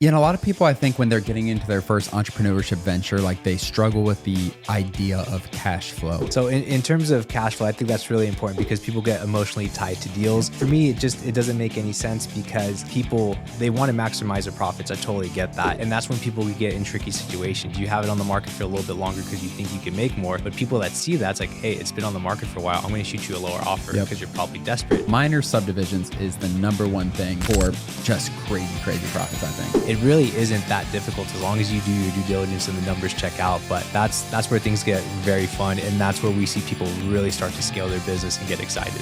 Yeah, and a lot of people, I think, when they're getting into their first entrepreneurship venture, like they struggle with the idea of cash flow. So in terms of cash flow, I think that's really important because people get emotionally tied to deals. For me, it doesn't make any sense because people, they want to maximize their profits. I totally get that. And that's when people get in tricky situations. You have it on the market for a little bit longer because you think you can make more. But people that see that, it's like, hey, it's been on the market for a while. I'm going to shoot you a lower offer because you're probably desperate. Minor subdivisions is the number one thing for just crazy profits, I think. It really isn't that difficult as long as you do your due diligence and the numbers check out. But that's where things get very fun, and that's where we see people really start to scale their business and get excited.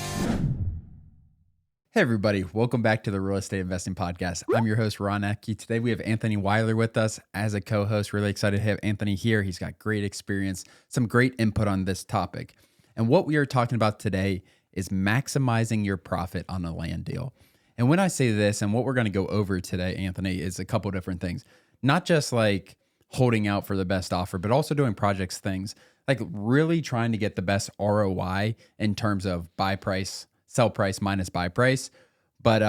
Hey everybody, welcome back to the Real Estate Investing Podcast. I'm your host, Ron Apke. Today we have Anthony Weiler with us as a co-host. Really excited to have Anthony here. He's got great experience, some great input on this topic. And what we are talking about today is maximizing your profit on a land deal. And when I say this, and what we're going to go over today, Anthony, is a couple different things. Not just like holding out for the best offer, but also doing projects things, like really trying to get the best ROI in terms of buy price, sell price minus buy price. But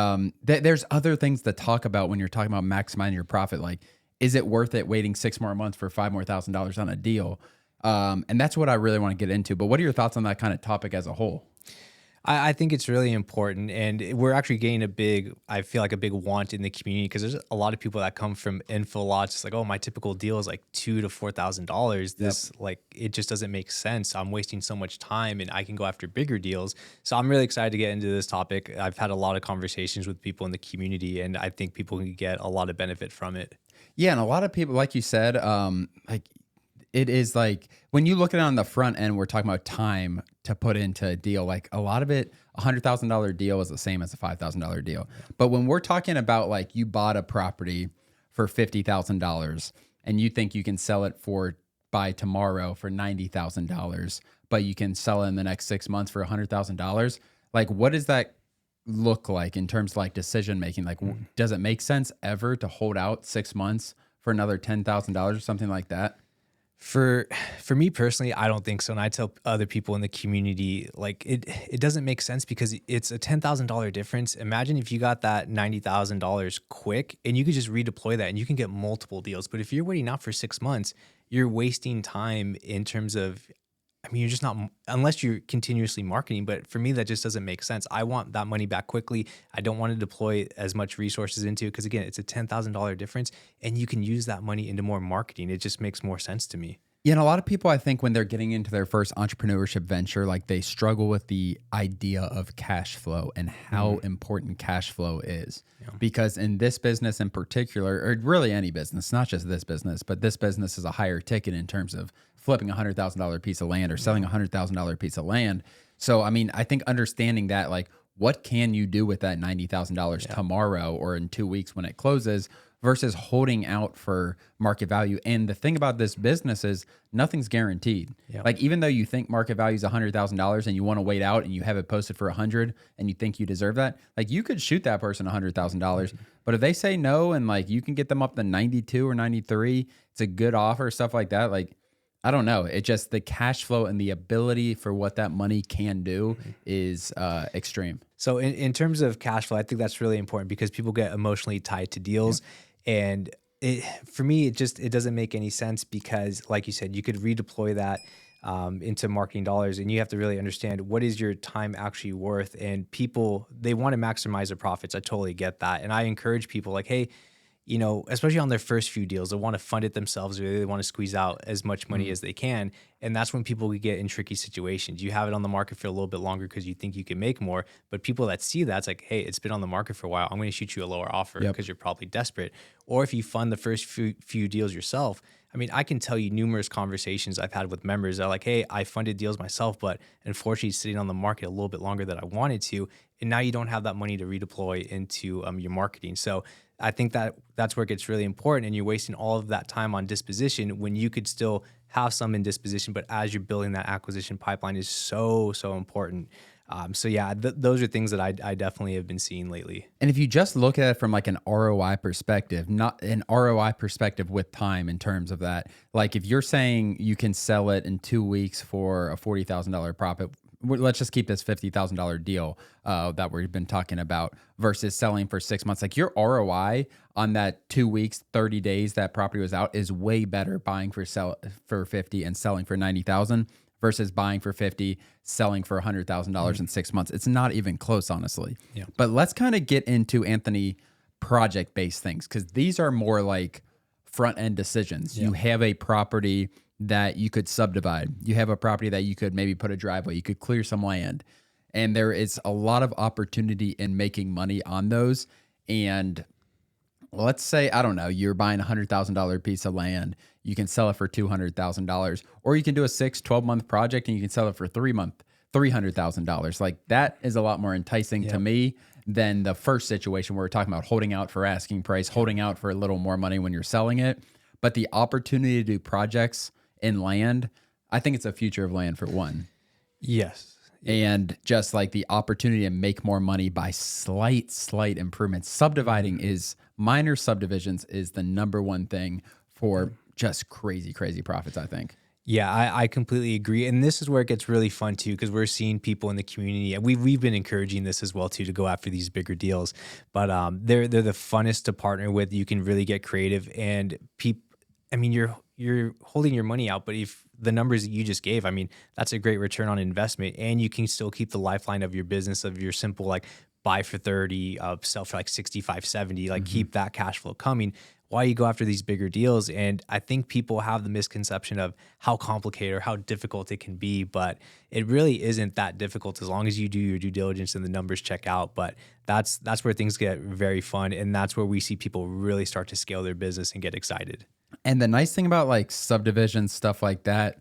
there's other things to talk about when you're talking about maximizing your profit. Like, is it worth it waiting 6 more months for $5 more thousand on a deal? And that's what I really want to get into. But what are your thoughts on that kind of topic as a whole? I think it's really important, and we're actually getting a big want in the community because there's a lot of people that come from info lots. It's like, oh, my typical deal is like $2,000 to $4,000. This it just doesn't make sense. I'm wasting so much time, and I can go after bigger deals. So I'm really excited to get into this topic. I've had a lot of conversations with people in the community, and I think people can get a lot of benefit from it. Yeah, and a lot of people, like you said, it is like when you look at it on the front end, we're talking about time to put into a deal. Like a lot of it, $100,000 deal is the same as a $5,000 deal. But when we're talking about like you bought a property for $50,000 and you think you can sell it by tomorrow for $90,000, but you can sell it in the next 6 months for $100,000, like what does that look like in terms of like decision making? Like, does it make sense ever to hold out 6 months for another $10,000 or something like that? For me personally, I don't think so. And I tell other people in the community, like it doesn't make sense because it's a $10,000 difference. Imagine if you got that $90,000 quick and you could just redeploy that and you can get multiple deals. But if you're waiting out for 6 months, you're wasting time in terms of, I mean, you're just not, unless you're continuously marketing. But for me, that just doesn't make sense. I want that money back quickly. I don't want to deploy as much resources into it because, again, it's a $10,000 difference and you can use that money into more marketing. It just makes more sense to me. Yeah, and a lot of people, I think, when they're getting into their first entrepreneurship venture, like they struggle with the idea of cash flow and how important cash flow is. Yeah. Because in this business in particular, or really any business, not just this business, but this business is a higher ticket in terms of flipping a $100,000 piece of land or selling a $100,000 piece of land. So, I mean, I think understanding that, like, what can you do with that $90,000 tomorrow or in 2 weeks when it closes versus holding out for market value. And the thing about this business is nothing's guaranteed. Yeah. Like even though you think market value is $100,000 and you want to wait out and you have it posted for 100 and you think you deserve that, like you could shoot that person $100,000. But if they say no and like you can get them up to 92 or 93, it's a good offer, stuff like that. Like, I don't know. It just the cash flow and the ability for what that money can do is extreme. So in terms of cash flow, I think that's really important because people get emotionally tied to deals. Yeah. And for me, it doesn't make any sense because, like you said, you could redeploy that into marketing dollars, and you have to really understand what is your time actually worth. And people, they want to maximize their profits. I totally get that, and I encourage people like, hey, you know, especially on their first few deals, they want to fund it themselves or they want to squeeze out as much money as they can. And that's when people get in tricky situations. You have it on the market for a little bit longer because you think you can make more. But people that see that, it's like, hey, it's been on the market for a while. I'm going to shoot you a lower offer because you're probably desperate. Or if you fund the first few deals yourself, I mean, I can tell you numerous conversations I've had with members that are like, hey, I funded deals myself, but unfortunately it's sitting on the market a little bit longer than I wanted to. And now you don't have that money to redeploy into your marketing. So I think that's where it gets really important, and you're wasting all of that time on disposition when you could still have some in disposition, but as you're building that acquisition pipeline is so important. So yeah, those are things that I definitely have been seeing lately. And if you just look at it from like an ROI perspective, not an ROI perspective with time in terms of that, like if you're saying you can sell it in 2 weeks for a $40,000 profit, let's just keep this $50,000 deal that we've been talking about versus selling for 6 months. Like your ROI on that 2 weeks, 30 days that property was out is way better buying for 50 and selling for 90,000 versus buying for 50, selling for $100,000 in 6 months. It's not even close, honestly. Yeah. But let's kind of get into, Anthony, project-based things, because these are more like front-end decisions. You have a property that you could subdivide. You have a property that you could maybe put a driveway. You could clear some land. And there is a lot of opportunity in making money on those. And let's say, I don't know, you're buying a $100,000 piece of land. You can sell it for $200,000. Or you can do a 12-month project and you can sell it for $300,000. Like that is a lot more enticing to me than the first situation where we're talking about holding out for asking price, holding out for a little more money when you're selling it. But the opportunity to do projects in land, I think it's a future of land for one. Yes. And just like the opportunity to make more money by slight improvements. Subdividing is, minor subdivisions is the number one thing for just crazy profits, I think. Yeah, I completely agree. And this is where it gets really fun too, because we're seeing people in the community, and we've been encouraging this as well too, to go after these bigger deals. But they're the funnest to partner with. You can really get creative, and you're holding your money out, but if the numbers that you just gave, I mean, that's a great return on investment, and you can still keep the lifeline of your business, of your simple like buy for 30, sell for like 65, 70, like keep that cash flow coming while you go after these bigger deals. And I think people have the misconception of how complicated or how difficult it can be, but it really isn't that difficult as long as you do your due diligence and the numbers check out. But that's where things get very fun, and that's where we see people really start to scale their business and get excited. And the nice thing about like subdivision stuff like that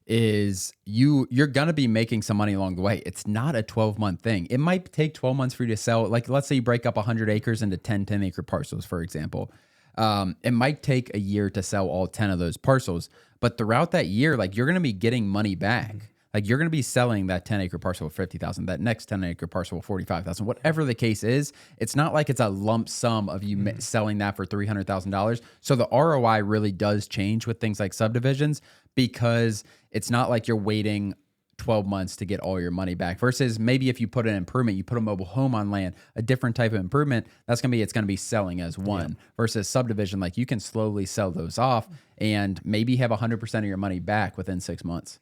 is you're gonna be making some money along the way. It's not a 12-month thing. It might take 12 months for you to sell. Like let's say you break up 100 acres into 10-acre parcels, for example. It might take a year to sell all 10 of those parcels, but throughout that year, like you're gonna be getting money back. Like you're gonna be selling that 10-acre parcel for 50,000, that next 10-acre parcel for 45,000, whatever the case is. It's not like it's a lump sum of you selling that for $300,000. So the ROI really does change with things like subdivisions, because it's not like you're waiting 12 months to get all your money back versus maybe if you put an improvement, you put a mobile home on land, a different type of improvement, it's going to be selling as one versus subdivision. Like you can slowly sell those off and maybe have 100% of your money back within 6 months.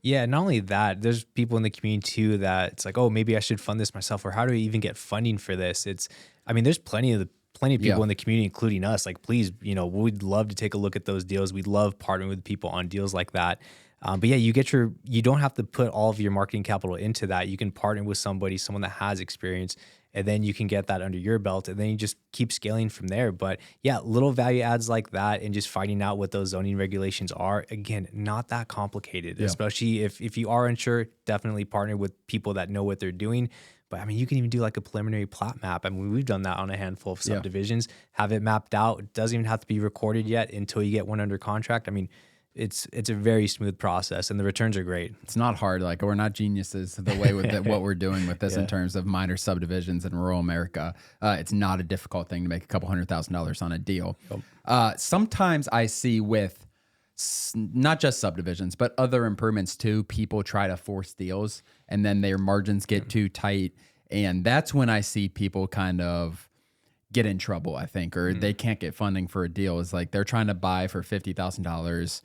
Yeah. Not only that, there's people in the community too, that it's like, oh, maybe I should fund this myself, or how do I even get funding for this? There's plenty of people in the community, including us. Like, please, we'd love to take a look at those deals. We'd love partnering with people on deals like that. But yeah, you don't have to put all of your marketing capital into that. You can partner with someone that has experience, and then you can get that under your belt, and then you just keep scaling from there. But yeah, little value adds like that, and just finding out what those zoning regulations are, again, not that complicated, especially if you are unsure, definitely partner with people that know what they're doing. But you can even do like a preliminary plat map. We've done that on a handful of subdivisions, have it mapped out. It doesn't even have to be recorded yet until you get one under contract. It's a very smooth process, and the returns are great. It's not hard. Like we're not geniuses the way with what we're doing with this in terms of minor subdivisions in rural America. It's not a difficult thing to make a couple $100,000 on a deal. Sometimes I see with not just subdivisions, but other improvements too, people try to force deals and then their margins get too tight. And that's when I see people kind of get in trouble, I think, or they can't get funding for a deal. Is like they're trying to buy for $50,000.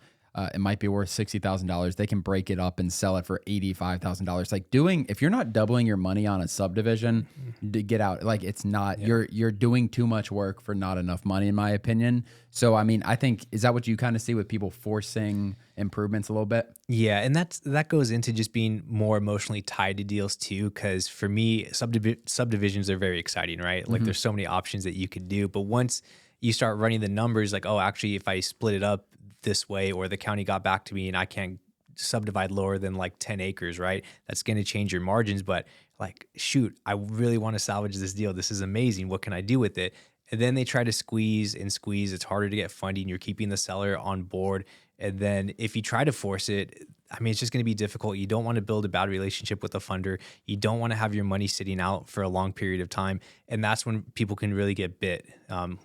It might be worth $60,000. They can break it up and sell it for $85,000. Like if you're not doubling your money on a subdivision, to get out. Like it's not, you're doing too much work for not enough money, in my opinion. So, I think, is that what you kind of see with people forcing improvements a little bit? Yeah. And that goes into just being more emotionally tied to deals too. Cause for me, subdivisions are very exciting, right? Like there's so many options that you could do, but once you start running the numbers, like, oh, actually, if I split it up this way, or the county got back to me and I can't subdivide lower than like 10 acres, right? That's going to change your margins. But like, shoot, I really want to salvage this deal. This is amazing. What can I do with it? And then they try to squeeze. It's harder to get funding. You're keeping the seller on board. And then if you try to force it, it's just going to be difficult. You don't want to build a bad relationship with the funder. You don't want to have your money sitting out for a long period of time. And that's when people can really get bit in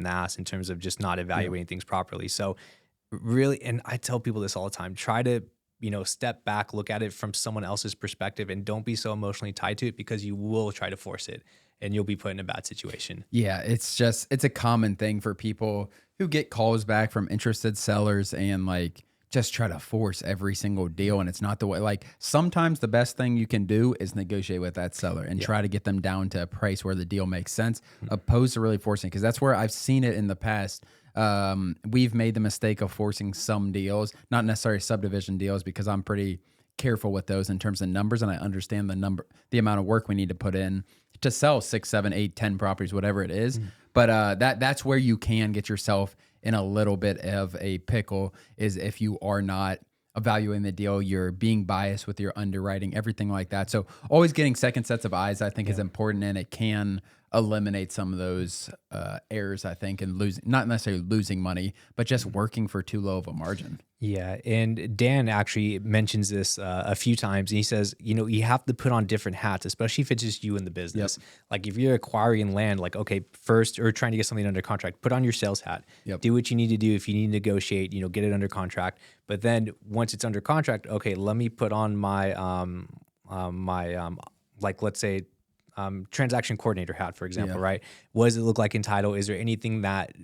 the ass in terms of just not evaluating things properly. So really, and I tell people this all the time, try to step back, look at it from someone else's perspective, and don't be so emotionally tied to it, because you will try to force it and you'll be put in a bad situation. Yeah, it's a common thing for people who get calls back from interested sellers and like just try to force every single deal. And it's not the way. Like sometimes the best thing you can do is negotiate with that seller and try to get them down to a price where the deal makes sense, opposed to really forcing. Because that's where I've seen it in the past. We've made the mistake of forcing some deals, not necessarily subdivision deals, because I'm pretty careful with those in terms of numbers, and I understand the amount of work we need to put in to sell 6, 7, 8, 10 properties, whatever it is. But that's where you can get yourself in a little bit of a pickle, is if you are not evaluating the deal, you're being biased with your underwriting, everything like that. So always getting second sets of eyes, I think, is important, and it can eliminate some of those errors, I think, and not necessarily losing money, but just working for too low of a margin. Yeah. And Dan actually mentions this a few times. And he says, you have to put on different hats, especially if it's just you in the business. Like if you're acquiring land, like, okay, first, or trying to get something under contract, put on your sales hat. Do what you need to do. If you need to negotiate, get it under contract. But then once it's under contract, okay, let me put on my, like, let's say, transaction coordinator hat, for example, right? What does it look like in title? Is there anything that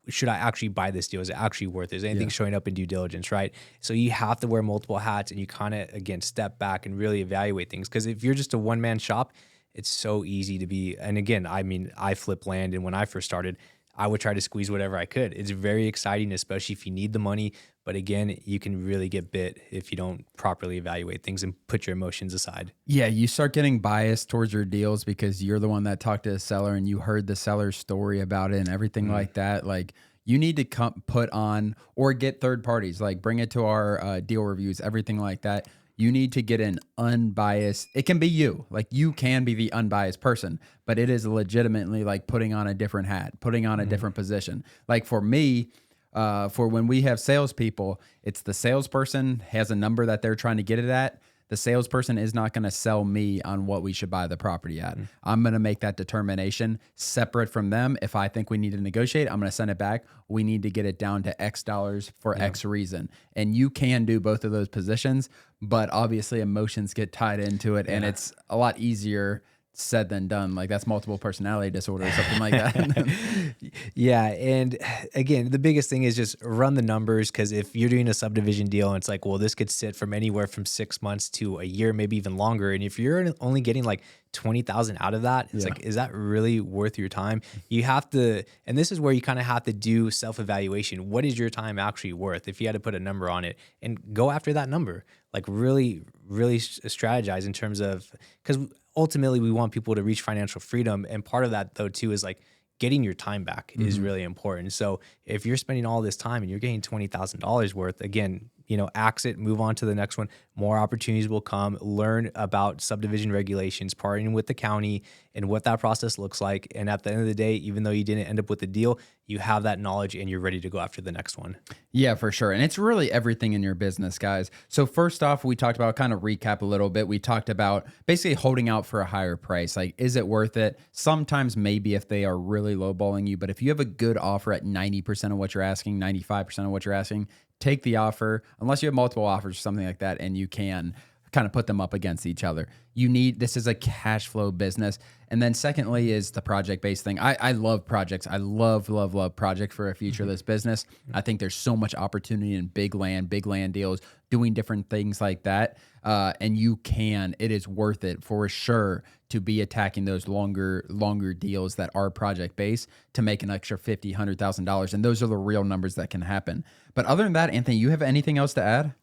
should I actually buy this deal? Is it actually worth it? Is anything showing up in due diligence, right? So you have to wear multiple hats, and you kind of, again, step back and really evaluate things. Because if you're just a one-man shop, it's so easy to be, and again, I mean, I flip land, and when I first started, I would try to squeeze whatever I could. It's very exciting, especially if you need the money. But again, you can really get bit if you don't properly evaluate things and put your emotions aside. Yeah, you start getting biased towards your deals because you're the one that talked to the seller and you heard the seller's story about it and everything like that. Like you need to put on or get third parties, like bring it to our deal reviews, everything like that. You need to get an unbiased, it can be you, like you can be the unbiased person, but it is legitimately like putting on a different hat, putting on a different position. Like for me, for when we have salespeople, it's the salesperson has a number that they're trying to get it at. The salesperson is not going to sell me on what we should buy the property at. I'm going to make that determination separate from them. If I think we need to negotiate, I'm going to send it back. We need to get it down to X dollars for X reason. And you can do both of those positions, but obviously emotions get tied into it, and it's a lot easier said than done. Like that's multiple personality disorder or something like that. Yeah. And again, the biggest thing is just run the numbers. Cause if you're doing a subdivision deal and it's like, well, this could sit from anywhere from 6 months to a year, maybe even longer. And if you're only getting like 20,000 out of that, it's like, is that really worth your time? You have to, and this is where you kind of have to do self-evaluation. What is your time actually worth? If you had to put a number on it, and go after that number, like really, really strategize in terms of, because ultimately we want people to reach financial freedom. And part of that though too is like getting your time back is really important. So if you're spending all this time and you're getting $20,000 worth, again, axe it, move on to the next one. More opportunities will come. Learn about subdivision regulations, partnering with the county and what that process looks like. And at the end of the day, even though you didn't end up with a deal, you have that knowledge and you're ready to go after the next one. Yeah, for sure. And it's really everything in your business, guys. So first off, we talked about, kind of recap a little bit. We talked about basically holding out for a higher price. Like, is it worth it? Sometimes maybe if they are really lowballing you, but if you have a good offer at 90% of what you're asking, 95% of what you're asking, take the offer, unless you have multiple offers or something like that, and you can kind of put them up against each other. This is a cash flow business. And then secondly is the project-based thing. I love projects. I love projects for a future of this business. I think there's so much opportunity in big land deals, doing different things like that. And it is worth it for sure to be attacking those longer deals that are project-based to make an extra $50,000, $100,000. And those are the real numbers that can happen. But other than that, Anthony, you have anything else to add?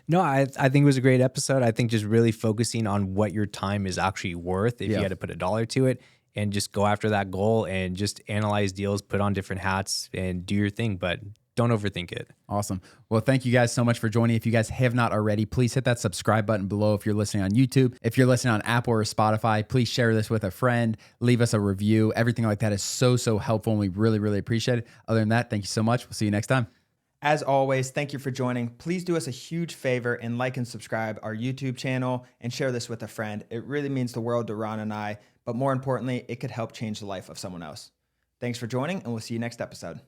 No, I think it was a great episode. I think just really focusing on what your time is actually worth, if you had to put a dollar to it, and just go after that goal and just analyze deals, put on different hats and do your thing, but don't overthink it. Awesome. Well, thank you guys so much for joining. If you guys have not already, please hit that subscribe button below if you're listening on YouTube. If you're listening on Apple or Spotify, please share this with a friend, leave us a review. Everything like that is so helpful, and we really, really appreciate it. Other than that, thank you so much. We'll see you next time. As always, thank you for joining. Please do us a huge favor and like and subscribe our YouTube channel and share this with a friend. It really means the world to Ron and I, but more importantly, it could help change the life of someone else. Thanks for joining, and we'll see you next episode.